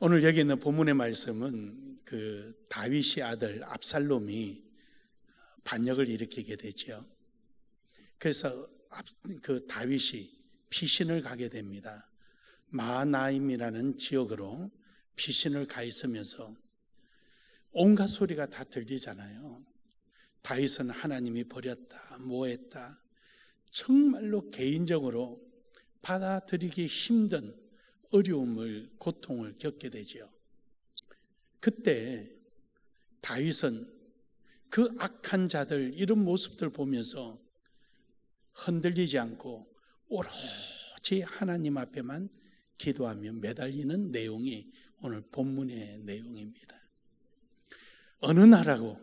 오늘 여기 있는 본문의 말씀은 그 다윗의 아들 압살롬이 반역을 일으키게 되죠. 그래서 그 다윗이 피신을 가게 됩니다. 마하나임이라는 지역으로 피신을 가 있으면서 온갖 소리가 다 들리잖아요. 다윗은 하나님이 버렸다, 뭐했다, 정말로 개인적으로 받아들이기 힘든 어려움을, 고통을 겪게 되죠. 그때 다윗은 그 악한 자들, 이런 모습들 보면서 흔들리지 않고 오로지 하나님 앞에만 기도하며 매달리는 내용이 오늘 본문의 내용입니다. 어느 나라고,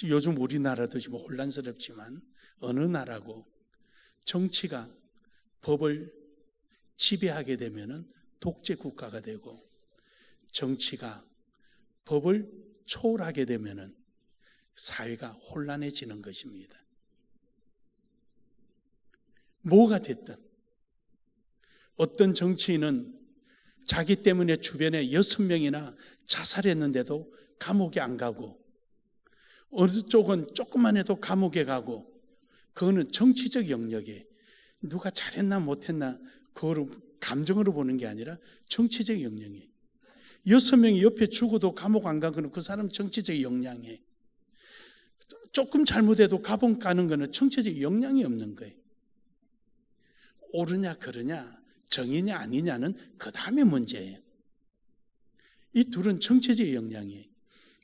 요즘 우리나라도 지금 혼란스럽지만 어느 나라고 정치가 법을 지배하게 되면 독재 국가가 되고, 정치가 법을 초월하게 되면 사회가 혼란해지는 것입니다. 뭐가 됐든 어떤 정치인은 자기 때문에 주변에 6명이나 자살했는데도 감옥에 안 가고, 어느 쪽은 조금만 해도 감옥에 가고, 그거는 정치적 영역에 누가 잘했나 못했나 그거를 감정으로 보는 게 아니라 정치적 영역에 6명이 옆에 죽어도 감옥 안 가고는 그 사람 정치적 역량에, 조금 잘못해도 감옥 가는 거는 정치적 역량이 없는 거예요. 옳으냐 그르냐, 정의냐 아니냐는 그 다음에 문제예요. 이 둘은 정치적 역량이에요.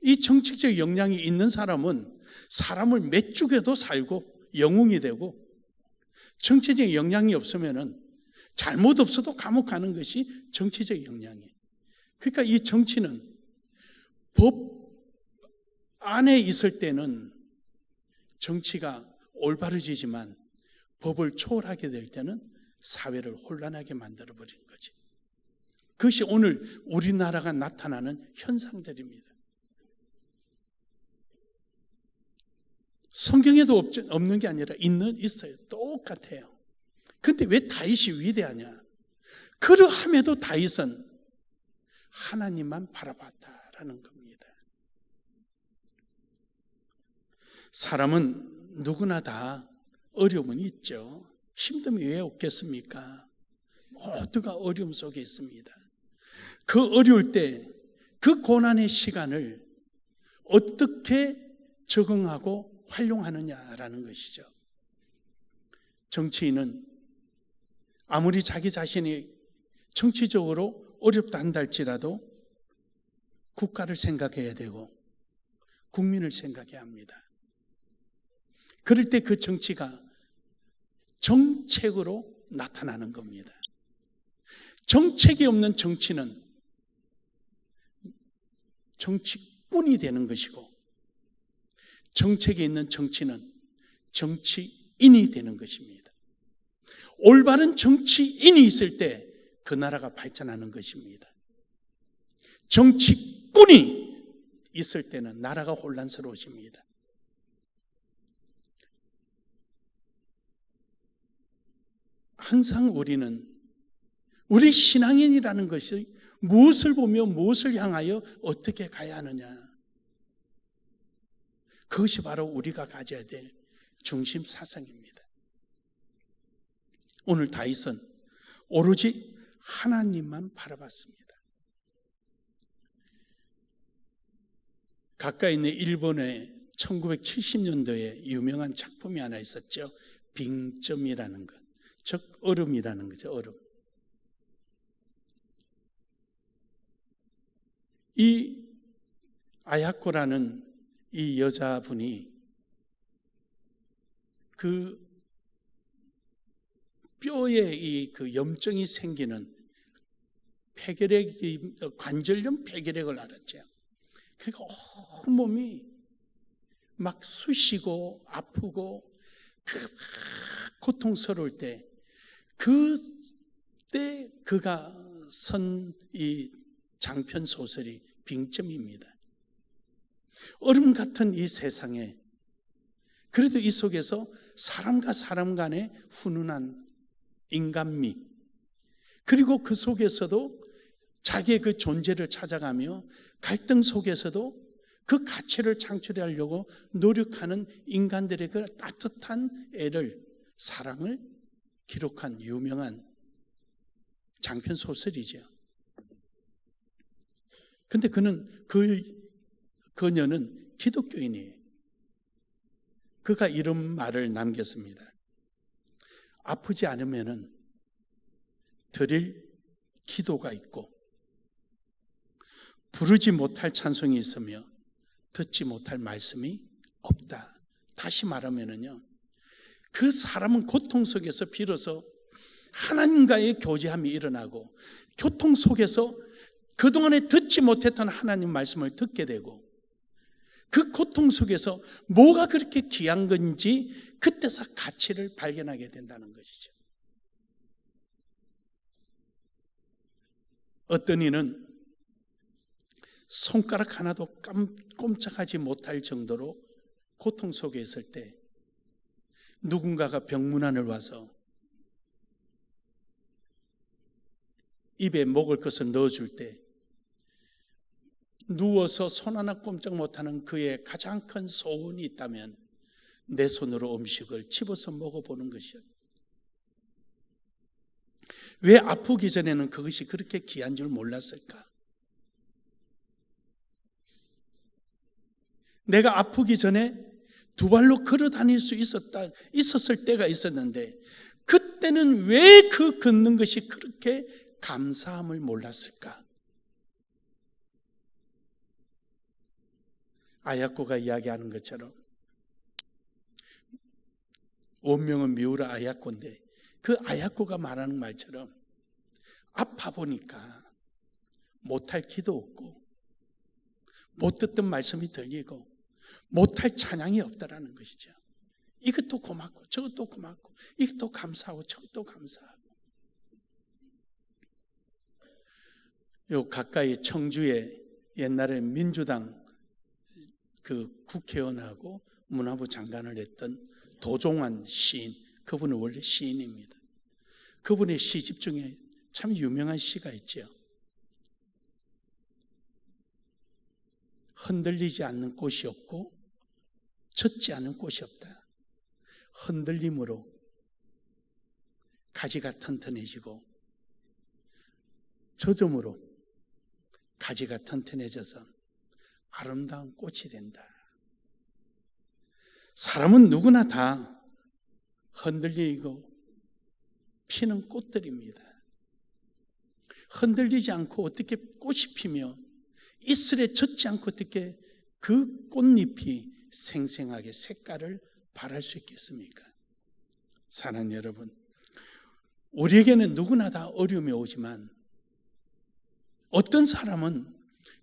이 정치적 역량이 있는 사람은 사람을 몇 죽여도 살고 영웅이 되고, 정치적 역량이 없으면은 잘못 없어도 감옥 가는 것이 정치적 역량이에요. 그러니까 이 정치는 법 안에 있을 때는 정치가 올바르지만 법을 초월하게 될 때는 사회를 혼란하게 만들어버리는 거지. 그것이 오늘 우리나라가 나타나는 현상들입니다. 성경에도 없는 게 아니라 있어요. 똑같아요. 그런데 왜 다윗이 위대하냐? 그러함에도 다윗은 하나님만 바라봤다라는 겁니다. 사람은 누구나 다 어려움은 있죠. 힘듦이 왜 없겠습니까? 모두가 어려움 속에 있습니다. 그 어려울 때 그 고난의 시간을 어떻게 적응하고 활용하느냐라는 것이죠. 정치인은 아무리 자기 자신이 정치적으로 어렵다 한다 할지라도 국가를 생각해야 되고 국민을 생각해야 합니다. 그럴 때 그 정치가 정책으로 나타나는 겁니다. 정책이 없는 정치는 정치꾼이 되는 것이고, 정책이 있는 정치는 정치인이 되는 것입니다. 올바른 정치인이 있을 때 그 나라가 발전하는 것입니다. 정치꾼이 있을 때는 나라가 혼란스러워집니다. 항상 우리는 우리 신앙인이라는 것이 무엇을 보며 무엇을 향하여 어떻게 가야 하느냐, 그것이 바로 우리가 가져야 될 중심 사상입니다. 오늘 다윗은 오로지 하나님만 바라봤습니다. 가까이 있는 일본의 1970년도에 유명한 작품이 하나 있었죠. 빙점이라는 것, 즉 얼음이라는 거죠. 얼음. 이 아야코라는 이 여자분이 그 뼈에 그 염증이 생기는 폐결핵, 관절염 폐결핵을 앓았죠. 그러니까 온몸이 막 쑤시고 아프고 고통스러울 때, 그때 그가 쓴 이 장편 소설이 빙점입니다. 얼음 같은 이 세상에 그래도 이 속에서 사람과 사람 간의 훈훈한 인간미, 그리고 그 속에서도 자기의 그 존재를 찾아가며 갈등 속에서도 그 가치를 창출하려고 노력하는 인간들의 그 따뜻한 애를, 사랑을 기록한 유명한 장편 소설이죠. 근데 그녀는 기독교인이에요. 그가 이런 말을 남겼습니다. 아프지 않으면은 드릴 기도가 있고, 부르지 못할 찬송이 있으며 듣지 못할 말씀이 없다. 다시 말하면은요, 그 사람은 고통 속에서 비로소 하나님과의 교제함이 일어나고, 고통 속에서 그동안에 듣지 못했던 하나님 말씀을 듣게 되고, 그 고통 속에서 뭐가 그렇게 귀한 건지 그때서 가치를 발견하게 된다는 것이죠. 어떤 이는 손가락 하나도 꼼짝하지 못할 정도로 고통 속에 있을 때 누군가가 병문안을 와서 입에 먹을 것을 넣어줄 때 누워서 손 하나 꼼짝 못하는 그의 가장 큰 소원이 있다면 내 손으로 음식을 집어서 먹어보는 것이었다. 왜 아프기 전에는 그것이 그렇게 귀한 줄 몰랐을까? 내가 아프기 전에 두 발로 걸어 다닐 수 있었을 때가 있었는데, 그때는 왜 그 걷는 것이 그렇게 감사함을 몰랐을까? 아야코가 이야기하는 것처럼, 원명은 미우라 아야코인데 그 아야코가 말하는 말처럼 아파 보니까 못할 기도 없고, 못 듣던 말씀이 들리고, 못할 찬양이 없다라는 것이죠. 이것도 고맙고 저것도 고맙고, 이것도 감사하고 저것도 감사하고. 요 가까이 청주에 옛날에 민주당 그 국회의원하고 문화부 장관을 했던 도종환 시인, 그분은 원래 시인입니다. 그분의 시집 중에 참 유명한 시가 있죠. 흔들리지 않는 꽃이 없고 젖지 않은 꽃이 없다. 흔들림으로 가지가 튼튼해지고, 젖음으로 가지가 튼튼해져서 아름다운 꽃이 된다. 사람은 누구나 다 흔들리고 피는 꽃들입니다. 흔들리지 않고 어떻게 꽃이 피며 이슬에 젖지 않고 어떻게 그 꽃잎이 생생하게 색깔을 발할 수 있겠습니까? 사랑하는 여러분, 우리에게는 누구나 다 어려움이 오지만 어떤 사람은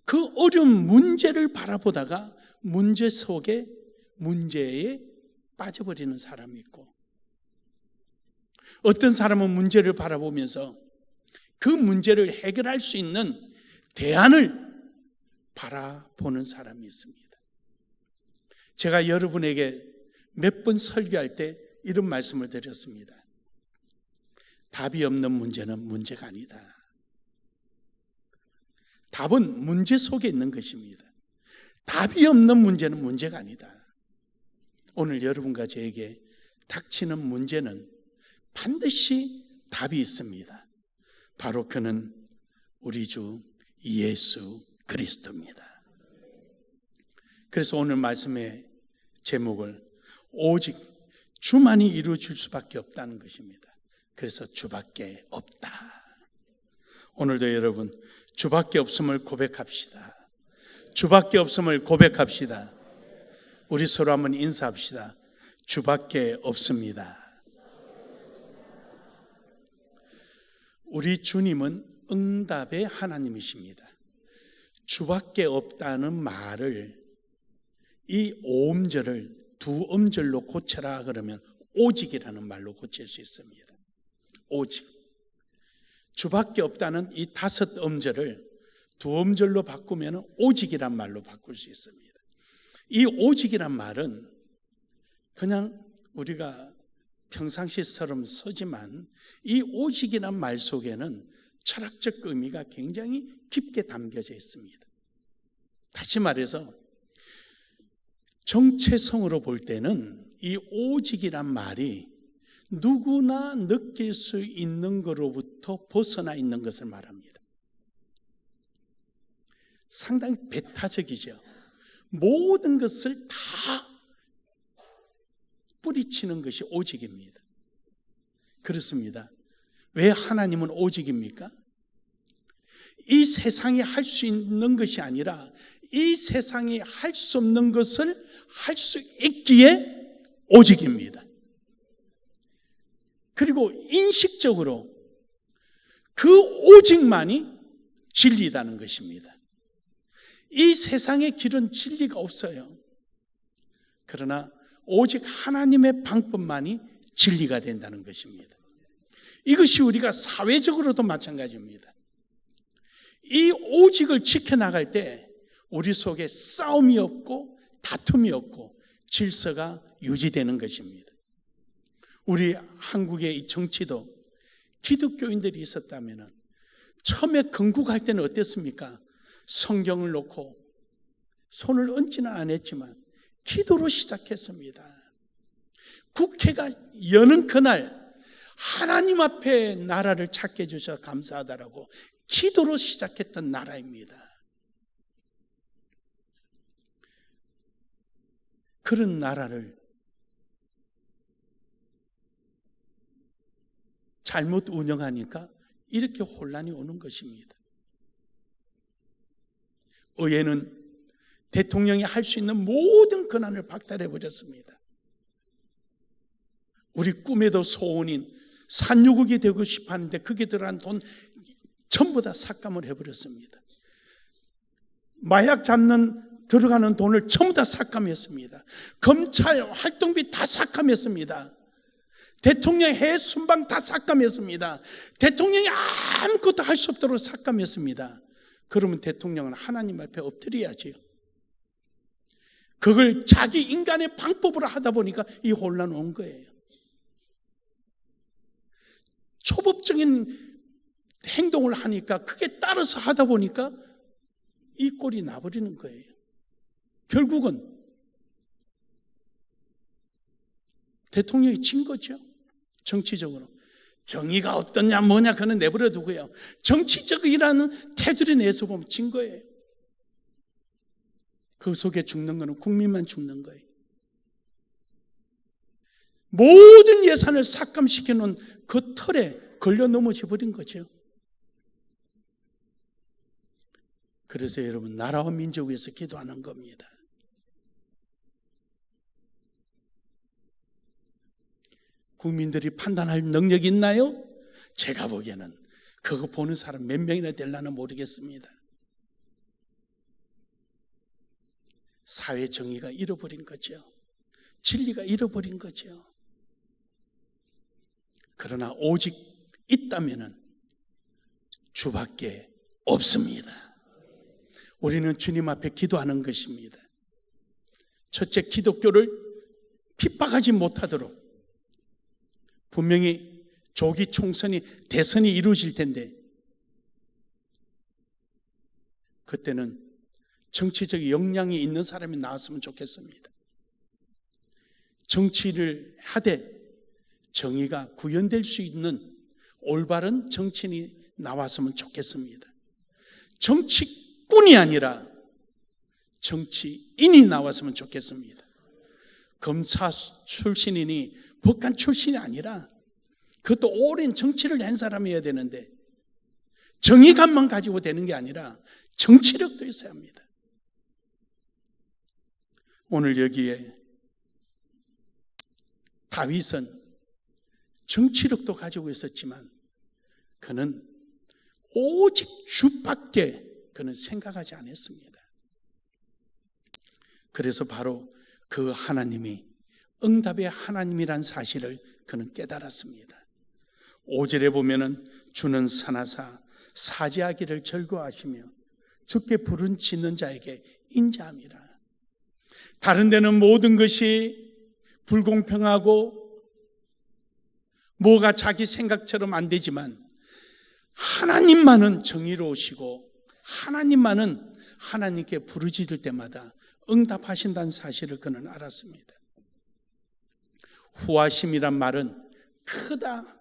그 어려운 문제를 바라보다가 문제 속에 문제에 빠져버리는 사람이 있고, 어떤 사람은 문제를 바라보면서 그 문제를 해결할 수 있는 대안을 바라보는 사람이 있습니다. 제가 여러분에게 몇 번 설교할 때 이런 말씀을 드렸습니다. 답이 없는 문제는 문제가 아니다. 답은 문제 속에 있는 것입니다. 답이 없는 문제는 문제가 아니다. 오늘 여러분과 저에게 닥치는 문제는 반드시 답이 있습니다. 바로 그는 우리 주 예수 그리스도입니다. 그래서 오늘 말씀의 제목을 오직 주만이 이루어질 수밖에 없다는 것입니다. 그래서 주밖에 없다. 오늘도 여러분, 주밖에 없음을 고백합시다. 주밖에 없음을 고백합시다. 우리 서로 한번 인사합시다. 주밖에 없습니다. 우리 주님은 응답의 하나님이십니다. 주밖에 없다는 말을, 이 오음절을 두 음절로 고쳐라 그러면 오직이라는 말로 고칠 수 있습니다. 오직. 주밖에 없다는 이 다섯 음절을 두 음절로 바꾸면 오직이란 말로 바꿀 수 있습니다. 이 오직이란 말은 그냥 우리가 평상시처럼 쓰지만 이 오직이란 말 속에는 철학적 의미가 굉장히 깊게 담겨져 있습니다. 다시 말해서 정체성으로 볼 때는 이 오직이란 말이 누구나 느낄 수 있는 것으로부터 벗어나 있는 것을 말합니다. 상당히 배타적이죠. 모든 것을 다 뿌리치는 것이 오직입니다. 그렇습니다. 왜 하나님은 오직입니까? 이 세상이 할 수 있는 것이 아니라 이 세상이 할 수 없는 것을 할 수 있기에 오직입니다. 그리고 인식적으로 그 오직만이 진리다는 것입니다. 이 세상의 길은 진리가 없어요. 그러나 오직 하나님의 방법만이 진리가 된다는 것입니다. 이것이 우리가 사회적으로도 마찬가지입니다. 이 오직을 지켜나갈 때 우리 속에 싸움이 없고 다툼이 없고 질서가 유지되는 것입니다. 우리 한국의 이 정치도 기독교인들이 있었다면 처음에 건국할 때는 어땠습니까? 성경을 놓고 손을 얹지는 않았지만 기도로 시작했습니다. 국회가 여는 그날 하나님 앞에 나라를 찾게 해주셔서 감사하다라고 기도로 시작했던 나라입니다. 그런 나라를 잘못 운영하니까 이렇게 혼란이 오는 것입니다. 의회는 대통령이 할 수 있는 모든 권한을 박탈해버렸습니다. 우리 꿈에도 소원인 산유국이 되고 싶어 하는데 거기에 들어간 돈 전부 다 삭감을 해버렸습니다. 마약 잡는 들어가는 돈을 전부 다 삭감했습니다. 검찰 활동비 다 삭감했습니다. 대통령 해외 순방 다 삭감했습니다. 대통령이 아무것도 할 수 없도록 삭감했습니다. 그러면 대통령은 하나님 앞에 엎드려야지요. 그걸 자기 인간의 방법으로 하다 보니까 이 혼란이 온 거예요. 초법적인 행동을 하니까 그게 따라서 하다 보니까 이 꼴이 나버리는 거예요. 결국은 대통령이 진 거죠. 정치적으로. 정의가 어떠냐 뭐냐 그는 내버려 두고요. 정치적이라는 테두리 내에서 보면 진 거예요. 그 속에 죽는 거는 국민만 죽는 거예요. 모든 예산을 삭감시켜 놓은 그 틀에 걸려 넘어져 버린 거죠. 그래서 여러분 나라와 민족을 위해서 기도하는 겁니다. 국민들이 판단할 능력이 있나요? 제가 보기에는 그거 보는 사람 몇 명이나 될려나 모르겠습니다. 사회 정의가 잃어버린 거죠. 진리가 잃어버린 거죠. 그러나 오직 있다면은 주밖에 없습니다. 우리는 주님 앞에 기도하는 것입니다. 첫째, 기독교를 핍박하지 못하도록 분명히 조기 총선이 대선이 이루어질 텐데 그때는 정치적 역량이 있는 사람이 나왔으면 좋겠습니다. 정치를 하되 정의가 구현될 수 있는 올바른 정치인이 나왔으면 좋겠습니다. 정치꾼이 아니라 정치인이 나왔으면 좋겠습니다. 검사 출신이니 법관 출신이 아니라 그것도 오랜 정치를 한 사람이어야 되는데 정의감만 가지고 되는 게 아니라 정치력도 있어야 합니다. 오늘 여기에 다윗은 정치력도 가지고 있었지만 그는 오직 주밖에 그는 생각하지 않았습니다. 그래서 바로 그 하나님이 응답의 하나님이란 사실을 그는 깨달았습니다. 5절에 보면은 주는 선하사 사죄하기를 즐거워하시며 주께 부른 짓는 자에게 인자함이라. 다른 데는 모든 것이 불공평하고 뭐가 자기 생각처럼 안 되지만 하나님만은 정의로우시고 하나님만은 하나님께 부르짖을 때마다 응답하신다는 사실을 그는 알았습니다. 후하심이란 말은 크다,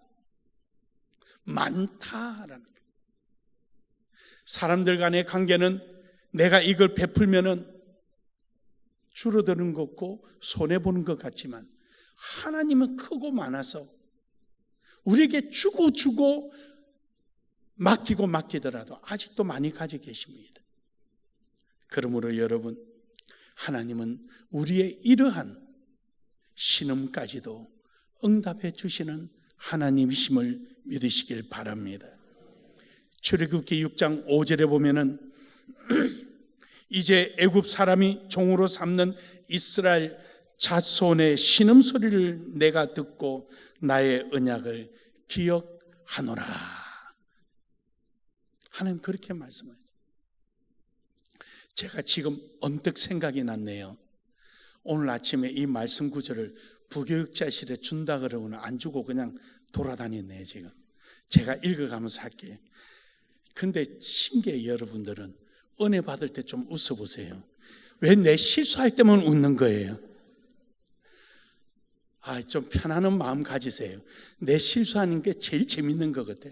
많다라는 거예요. 사람들 간의 관계는 내가 이걸 베풀면은 줄어드는 것 같고 손해보는 것 같지만 하나님은 크고 많아서 우리에게 주고 맡기더라도 아직도 많이 가지고 계십니다. 그러므로 여러분, 하나님은 우리의 이러한 신음까지도 응답해 주시는 하나님이심을 믿으시길 바랍니다. 출애굽기 6장 5절에 보면은 이제 애굽 사람이 종으로 삼는 이스라엘 자손의 신음소리를 내가 듣고 나의 언약을 기억하노라. 하나님 그렇게 말씀하세요. 제가 지금 언뜻 생각이 났네요. 오늘 아침에 이 말씀 구절을 부교육자실에 준다 그러고는 안 주고 그냥 돌아다녔네요. 지금 제가 읽어가면서 할게요. 근데 신기해. 여러분들은 은혜 받을 때 좀 웃어보세요. 왜 내 실수할 때만 웃는 거예요? 좀 편안한 마음 가지세요. 내 실수하는 게 제일 재밌는 것 같아.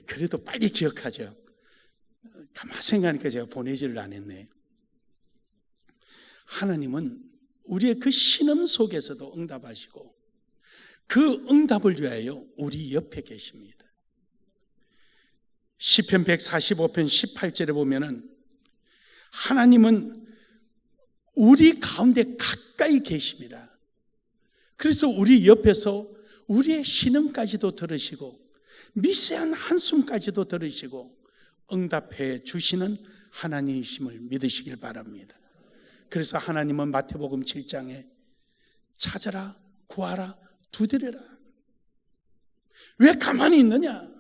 그래도 빨리 기억하죠. 가만히 생각하니까 제가 보내지를 안 했네. 하나님은 우리의 그 신음 속에서도 응답하시고 그 응답을 위하여 우리 옆에 계십니다. 시편 145편 18절에 보면은 하나님은 우리 가운데 가까이 계십니다. 그래서 우리 옆에서 우리의 신음까지도 들으시고 미세한 한숨까지도 들으시고 응답해 주시는 하나님이심을 믿으시길 바랍니다. 그래서 하나님은 마태복음 7장에 찾아라, 구하라, 두드려라. 왜 가만히 있느냐?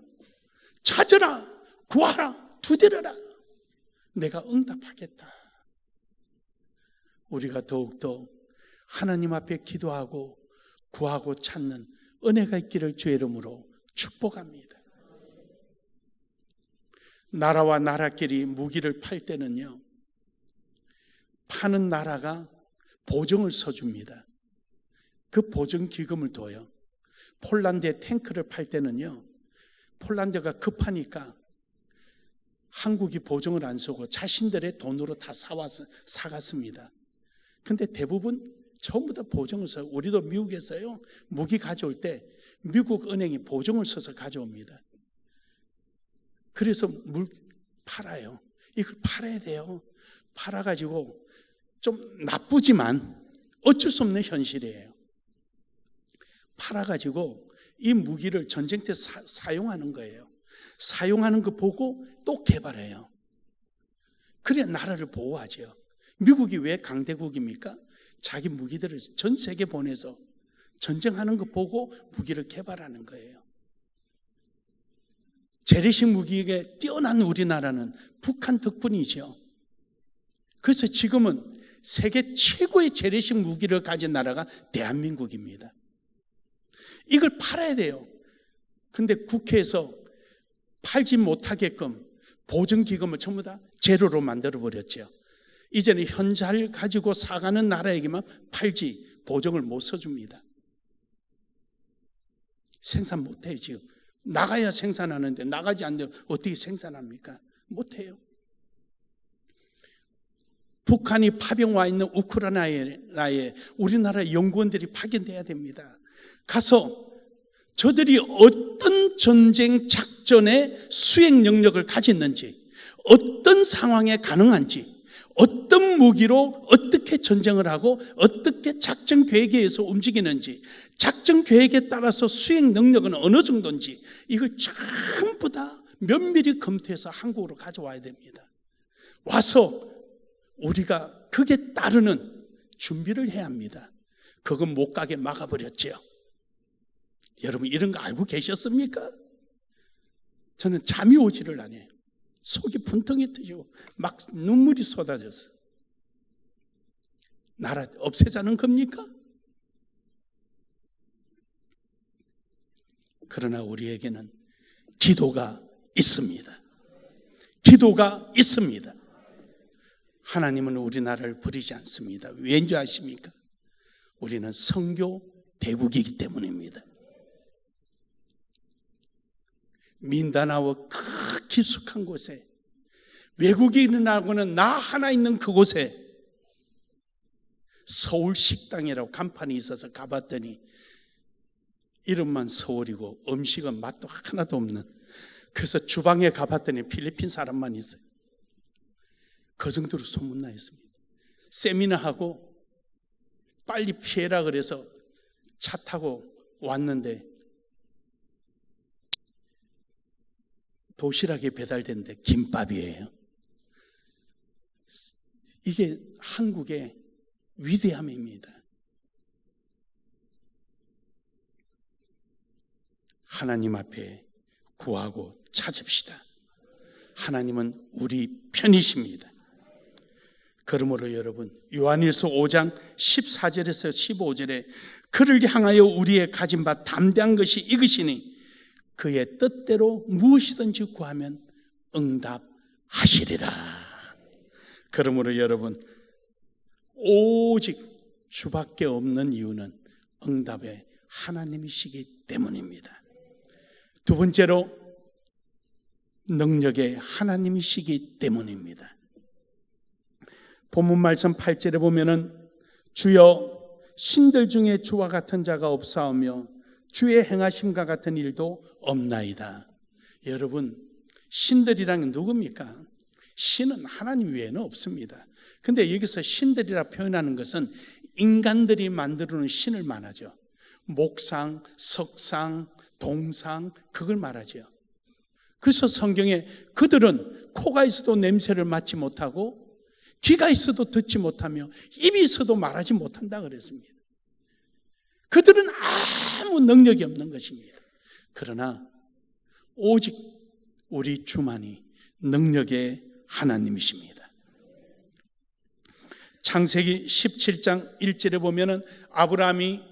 찾아라, 구하라, 두드려라. 내가 응답하겠다. 우리가 더욱더 하나님 앞에 기도하고 구하고 찾는 은혜가 있기를 주의 이름으로 축복합니다. 나라와 나라끼리 무기를 팔 때는요, 파는 나라가 보증을 서줍니다. 그 보증 기금을 둬요. 폴란드에 탱크를 팔 때는요, 폴란드가 급하니까 한국이 보증을 안 서고 자신들의 돈으로 다 사갔습니다. 근데 대부분 전부 다 보증을 써요. 우리도 미국에서요, 무기 가져올 때 미국 은행이 보증을 써서 가져옵니다. 그래서 팔아요. 이걸 팔아야 돼요. 팔아가지고 좀 나쁘지만 어쩔 수 없는 현실이에요. 팔아가지고 이 무기를 전쟁 때 사용하는 거예요. 사용하는 거 보고 또 개발해요. 그래야 나라를 보호하죠. 미국이 왜 강대국입니까? 자기 무기들을 전 세계 보내서 전쟁하는 거 보고 무기를 개발하는 거예요. 재래식 무기에 뛰어난 우리나라는 북한 덕분이죠. 그래서 지금은 세계 최고의 재래식 무기를 가진 나라가 대한민국입니다. 이걸 팔아야 돼요. 근데 국회에서 팔지 못하게끔 보증기금을 전부 다 제로로 만들어버렸죠. 이제는 현자를 가지고 사가는 나라에게만 팔지 보증을 못 써줍니다. 생산 못해요. 지금 나가야 생산하는데 나가지 않는데 어떻게 생산합니까? 못해요. 북한이 파병 와 있는 우크라이나에 우리나라 연구원들이 파견돼야 됩니다. 가서 저들이 어떤 전쟁 작전의 수행 능력을 가졌는지, 어떤 상황에 가능한지, 어떤 무기로 어떻게 전쟁을 하고 어떻게 작전 계획에 의해서 움직이는지, 작전 계획에 따라서 수행 능력은 어느 정도인지 이걸 전부 다 면밀히 검토해서 한국으로 가져와야 됩니다. 와서 우리가 그게 따르는 준비를 해야 합니다. 그건 못 가게 막아버렸죠. 여러분 이런 거 알고 계셨습니까? 저는 잠이 오지를 않아요. 속이 분통이 트시고 막 눈물이 쏟아져서. 나라 없애자는 겁니까? 그러나 우리에게는 기도가 있습니다. 기도가 있습니다. 하나님은 우리나라를 버리지 않습니다. 왠지 아십니까? 우리는 선교 대국이기 때문입니다. 민다나오 그 깊숙한 곳에 외국인하고는 나 하나 있는 그곳에 서울 식당이라고 간판이 있어서 가봤더니 이름만 서울이고 음식은 맛도 하나도 없는, 그래서 주방에 가봤더니 필리핀 사람만 있어요. 그 정도로 소문나 있습니다. 세미나하고 빨리 피해라 그래서 차 타고 왔는데 도시락이 배달됐는데 김밥이에요. 이게 한국의 위대함입니다. 하나님 앞에 구하고 찾읍시다. 하나님은 우리 편이십니다. 그러므로 여러분, 요한일서 5장 14절에서 15절에 그를 향하여 우리의 가진 바 담대한 것이 이것이니 그의 뜻대로 무엇이든지 구하면 응답하시리라. 그러므로 여러분, 오직 주밖에 없는 이유는 응답의 하나님이시기 때문입니다. 두 번째로 능력의 하나님이시기 때문입니다. 본문 말씀 8절에 보면은 주여 신들 중에 주와 같은 자가 없사오며 주의 행하심과 같은 일도 없나이다. 여러분, 신들이란 누굽니까? 신은 하나님 외에는 없습니다. 근데 여기서 신들이라 표현하는 것은 인간들이 만들어놓은 신을 말하죠. 목상, 석상, 동상, 그걸 말하죠. 그래서 성경에 그들은 코가 있어도 냄새를 맡지 못하고 귀가 있어도 듣지 못하며 입이 있어도 말하지 못한다 그랬습니다. 그들은 아무 능력이 없는 것입니다. 그러나 오직 우리 주만이 능력의 하나님이십니다. 창세기 17장 1절에 보면은 아브라함이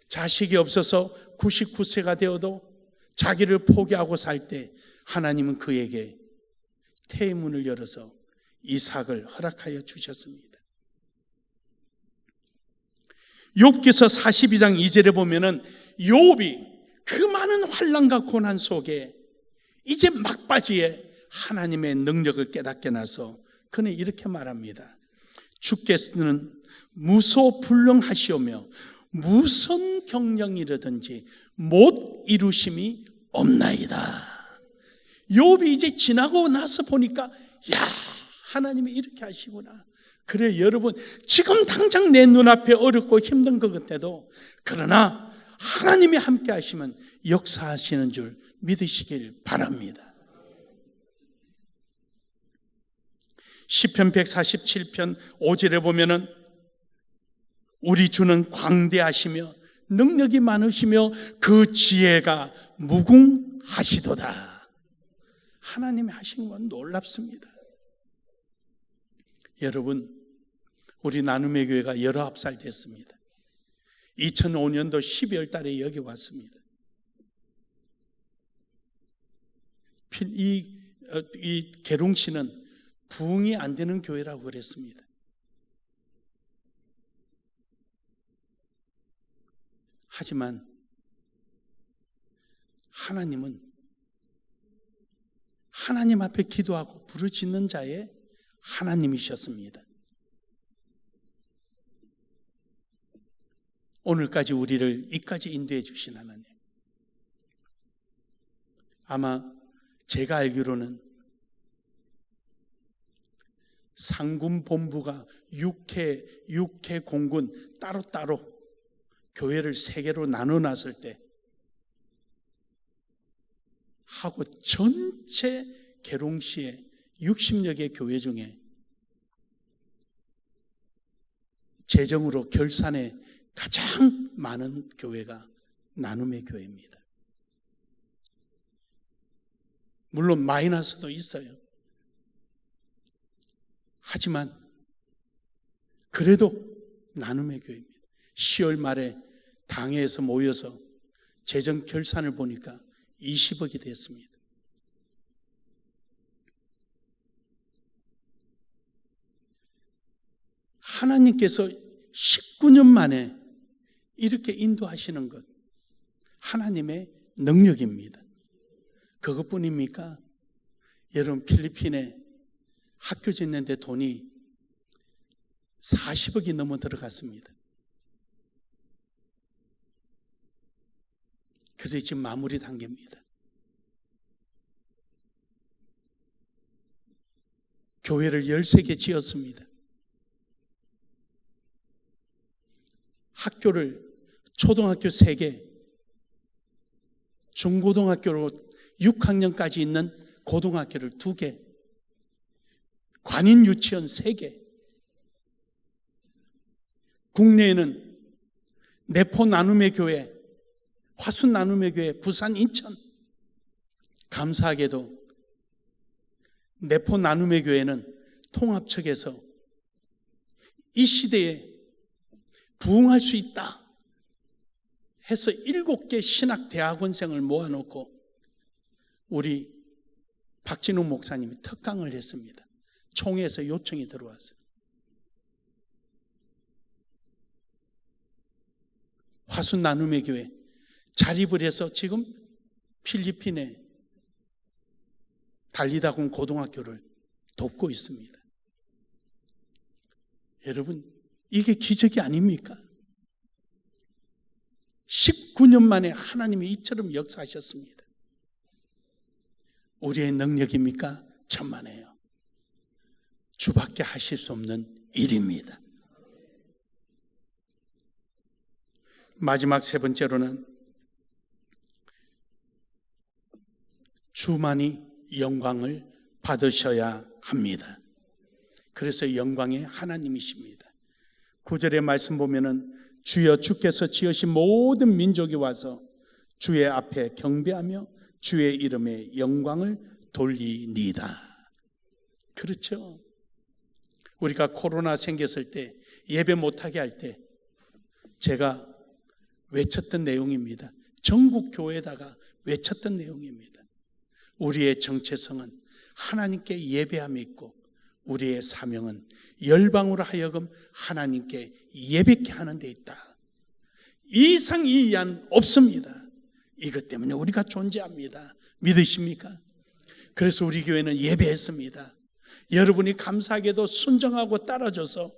자식이 없어서 99세가 되어도 자기를 포기하고 살 때 하나님은 그에게 태문을 열어서 이삭을 허락하여 주셨습니다. 욥기서 42장 2절에 보면은 욥이 그 많은 환난과 고난 속에 이제 막바지에 하나님의 능력을 깨닫게 나서 그는 이렇게 말합니다. 주께서는 무소불능하시오며 무슨 경영이라든지 못 이루심이 없나이다. 욥이 이제 지나고 나서 보니까 야, 하나님이 이렇게 하시구나. 그래 여러분, 지금 당장 내 눈앞에 어렵고 힘든 것 같아도 그러나 하나님이 함께 하시면 역사하시는 줄 믿으시길 바랍니다. 시편 147편 5절에 보면은 우리 주는 광대하시며 능력이 많으시며 그 지혜가 무궁하시도다. 하나님이 하신 건 놀랍습니다. 여러분, 우리 나눔의 교회가 19살 됐습니다. 2005년도 12월 달에 여기 왔습니다. 이 계룡시는 부흥이 안 되는 교회라고 그랬습니다. 하지만 하나님은 하나님 앞에 기도하고 부르짖는 자의 하나님이셨습니다. 오늘까지 우리를 이까지 인도해 주신 하나님. 아마 제가 알기로는 상군 본부가 6회 공군 따로따로 교회를 3개로 나눠놨을 때 하고 전체 계룡시의 60여 개 교회 중에 재정으로 결산에 가장 많은 교회가 나눔의 교회입니다. 물론 마이너스도 있어요. 하지만 그래도 나눔의 교회입니다. 10월 말에 당회에서 모여서 재정 결산을 보니까 20억이 됐습니다. 하나님께서 19년 만에 이렇게 인도하시는 것, 하나님의 능력입니다. 그것뿐입니까? 여러분, 필리핀에 학교 짓는데 돈이 40억이 넘어 들어갔습니다. 그래서 지금 마무리 단계입니다. 교회를 13개 지었습니다. 학교를 초등학교 3개, 중고등학교로 6학년까지 있는 고등학교를 2개, 관인 유치원 3개, 국내에는 내포 나눔의 교회, 화순 나눔의 교회, 부산, 인천. 감사하게도 내포 나눔의 교회는 통합측에서 이 시대에 부흥할 수 있다 해서 7개 신학대학원생을 모아놓고 우리 박진우 목사님이 특강을 했습니다. 총회에서 요청이 들어왔어요. 화순 나눔의 교회 자립을 해서 지금 필리핀에 달리다군 고등학교를 돕고 있습니다. 여러분, 이게 기적이 아닙니까? 19년 만에 하나님이 이처럼 역사하셨습니다. 우리의 능력입니까? 천만에요. 주밖에 하실 수 없는 일입니다. 마지막 3번째로는 주만이 영광을 받으셔야 합니다. 그래서 영광의 하나님이십니다. 9절의 말씀 보면은 주여 주께서 지으신 모든 민족이 와서 주의 앞에 경배하며 주의 이름에 영광을 돌리니이다. 그렇죠. 우리가 코로나 생겼을 때 예배 못하게 할 때 제가 외쳤던 내용입니다. 전국 교회에다가 외쳤던 내용입니다. 우리의 정체성은 하나님께 예배함이 있고 우리의 사명은 열방으로 하여금 하나님께 예배케 하는 데 있다. 이상 이한 없습니다. 이것 때문에 우리가 존재합니다. 믿으십니까? 그래서 우리 교회는 예배했습니다. 여러분이 감사하게도 순종하고 따라줘서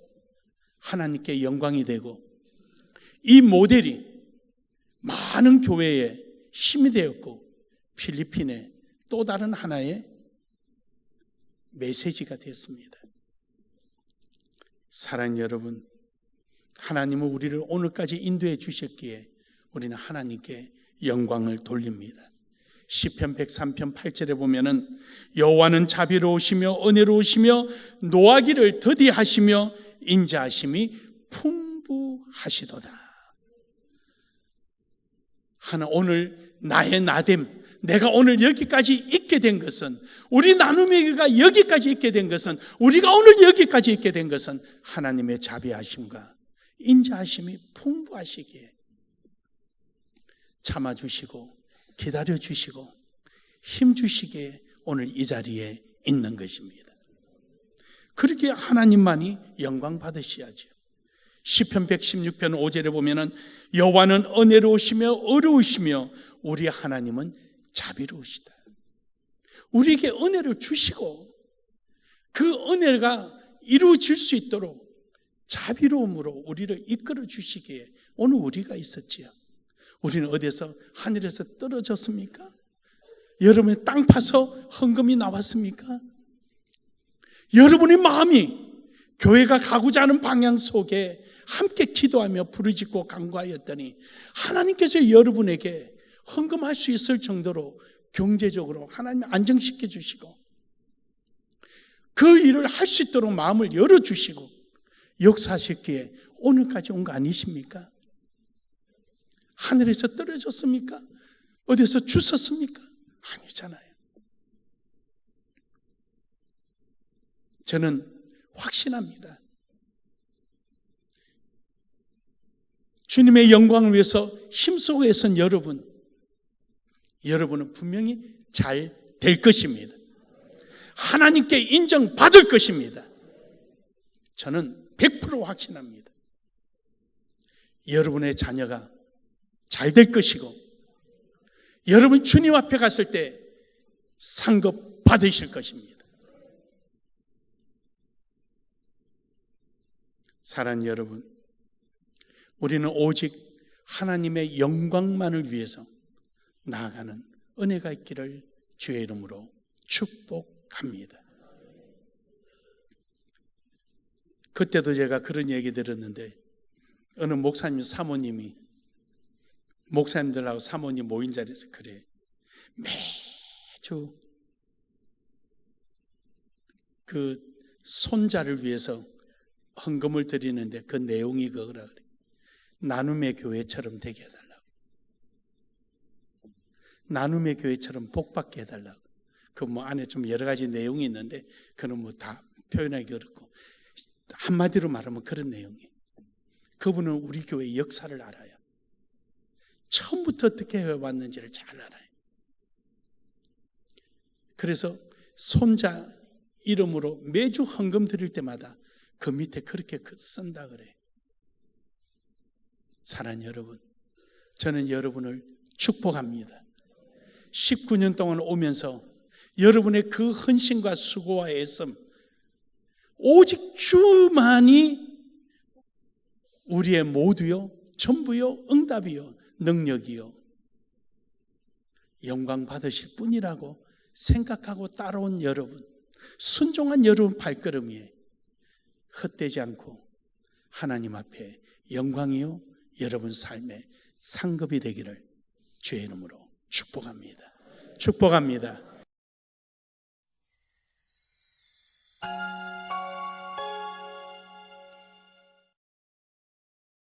하나님께 영광이 되고 이 모델이 많은 교회에 힘이 되었고 필리핀에 또 다른 하나의 메시지가 됐습니다. 사랑하는 여러분, 하나님은 우리를 오늘까지 인도해 주셨기에 우리는 하나님께 영광을 돌립니다. 시편 103편 8절에 보면은 여호와는 자비로우시며 은혜로우시며 노하기를 더디하시며 인자하심이 풍부하시도다. 하나 오늘 나의 나됨, 내가 오늘 여기까지 있게 된 것은, 우리 나눔의 교회가 여기까지 있게 된 것은, 우리가 오늘 여기까지 있게 된 것은 하나님의 자비하심과 인자하심이 풍부하시기에 참아주시고 기다려주시고 힘주시기에 오늘 이 자리에 있는 것입니다. 그렇게 하나님만이 영광 받으셔야죠. 시편 116편 5절에 보면은 여호와는 은혜로우시며 어려우시며 우리 하나님은 자비로우시다. 우리에게 은혜를 주시고 그 은혜가 이루어질 수 있도록 자비로움으로 우리를 이끌어 주시기에 오늘 우리가 있었지요. 우리는 어디서 하늘에서 떨어졌습니까? 여러분의 땅 파서 헌금이 나왔습니까? 여러분의 마음이 교회가 가고자 하는 방향 속에 함께 기도하며 부르짖고 간구하였더니 하나님께서 여러분에게 헌금할 수 있을 정도로 경제적으로 하나님 안정시켜 주시고 그 일을 할 수 있도록 마음을 열어주시고 역사하셨기에 오늘까지 온 거 아니십니까? 하늘에서 떨어졌습니까? 어디서 주셨습니까? 아니잖아요. 저는 확신합니다. 주님의 영광을 위해서 힘쓰고 애쓴 여러분은 분명히 잘 될 것입니다. 하나님께 인정받을 것입니다. 저는 100% 확신합니다. 여러분의 자녀가 잘 될 것이고 여러분 주님 앞에 갔을 때 상급 받으실 것입니다. 사랑하는 여러분, 우리는 오직 하나님의 영광만을 위해서 나아가는 은혜가 있기를 주의 이름으로 축복합니다. 그때도 제가 그런 얘기 들었는데 어느 목사님 사모님이 목사님들하고 사모님 모인 자리에서 그래, 매주 그 손자를 위해서 헌금을 드리는데 그 내용이 그거라 그래. 나눔의 교회처럼 되게 해달라고. 나눔의 교회처럼 복받게 해달라고. 그 뭐 안에 좀 여러 가지 내용이 있는데 그는 뭐 다 표현하기 어렵고 한마디로 말하면 그런 내용이에요. 그분은 우리 교회의 역사를 알아요. 처음부터 어떻게 해왔는지를 잘 알아요. 그래서 손자 이름으로 매주 헌금 드릴 때마다 그 밑에 그렇게 쓴다 그래요. 사랑하는 여러분, 저는 여러분을 축복합니다. 19년 동안 오면서 여러분의 그 헌신과 수고와 애씀, 오직 주만이 우리의 모두요, 전부요, 응답이요, 능력이요, 영광 받으실 분이라고 생각하고 따라온 여러분, 순종한 여러분 발걸음이 헛되지 않고 하나님 앞에 영광이요, 여러분 삶의 상급이 되기를 주의 이름으로 축복합니다. 축복합니다.